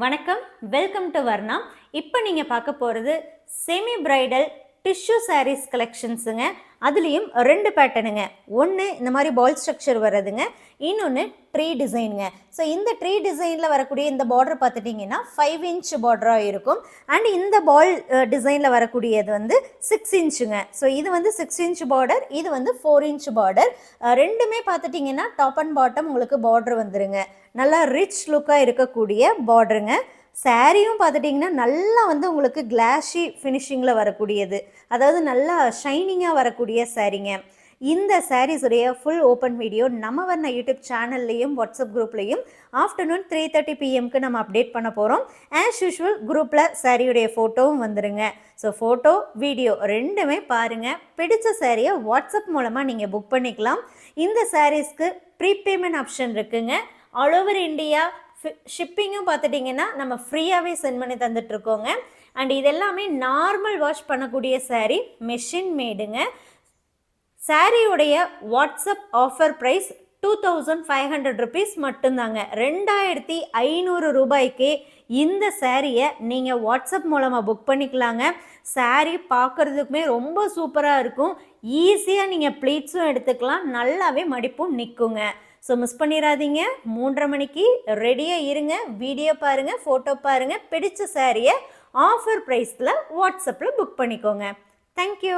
வணக்கம், welcome to Varna. இப்போ நீங்கள் பார்க்க போகிறது செமி பிரைடல் டிஷ்யூ சாரீஸ் கலெக்ஷன்ஸுங்க. அதுலேயும் ரெண்டு பேட்டர்னுங்க. ஒன்று இந்த மாதிரி பால் ஸ்ட்ரக்சர் வர்றதுங்க, இன்னொன்று ட்ரீ டிசைனுங்க. ஸோ இந்த ட்ரீ டிசைனில் வரக்கூடிய இந்த பார்டர் பார்த்துட்டிங்கன்னா 5 இன்ச் பார்டராக இருக்கும். அண்ட் இந்த பால் டிசைனில் வரக்கூடியது வந்து 6 இன்ச்சுங்க. ஸோ இது வந்து 6 இன்ச் பார்டர், இது வந்து 4 இன்ச் பார்டர். ரெண்டுமே பார்த்துட்டிங்கன்னா டாப் அண்ட் பாட்டம் உங்களுக்கு பார்டர் வந்துருங்க. நல்லா ரிச் லுக்காக இருக்கக்கூடிய பார்டருங்க. சாரியும் பார்த்துட்டிங்கன்னா நல்லா வந்து உங்களுக்கு கிளாஷி ஃபினிஷிங்கில் வரக்கூடியது, அதாவது நல்லா ஷைனிங்காக வரக்கூடிய சாரீங்க. இந்த சாரீஸுடைய ஃபுல் ஓப்பன் வீடியோ நம்ம வர்ணா யூடியூப் சேனல்லையும் வாட்ஸ்அப் குரூப்லேயும் ஆஃப்டர்நூன் 3:30 PM நம்ம அப்டேட் பண்ண போகிறோம். ஆஸ் யூஷுவல் குரூப்பில் சாரியுடைய ஃபோட்டோவும் வந்துடுங்க. ஸோ ஃபோட்டோ வீடியோ ரெண்டுமே பாருங்கள். பிடிச்ச சாரியை வாட்ஸ்அப் மூலமாக நீங்கள் புக் பண்ணிக்கலாம். இந்த சாரீஸ்க்கு ப்ரீபேமெண்ட் ஆப்ஷன் இருக்குங்க. ஆல் ஓவர் இந்தியா ஷிப்பிங்கும் பார்த்துட்டிங்கன்னா நம்ம ஃப்ரீயாகவே சென்ட் பண்ணி தந்துட்டுருக்கோங்க. அண்ட் இதெல்லாமே நார்மல் வாஷ் பண்ணக்கூடிய சாரீ, மெஷின் மேடுங்க. சாரியுடைய வாட்ஸ்அப் ஆஃபர் ப்ரைஸ் 2500 rupees மட்டும்தாங்க. 2500 ரூபாய்க்கே இந்த சாரியை நீங்கள் வாட்ஸ்அப் மூலமாக புக் பண்ணிக்கலாங்க. சாரீ பார்க்குறதுக்குமே ரொம்ப சூப்பராக இருக்கும். ஈஸியாக நீங்கள் ப்ளீட்ஸும் எடுத்துக்கலாம், நல்லாவே மடிப்பும் நிற்குங்க. ஸோ மிஸ் பண்ணிடாதீங்க. 3:30 மணிக்கு ரெடியாக இருங்க. வீடியோ பாருங்கள், ஃபோட்டோ பாருங்கள். பிடிச்ச சாரியை ஆஃபர் ப்ரைஸில் வாட்ஸ்அப்பில் புக் பண்ணிக்கோங்க. தேங்க்யூ.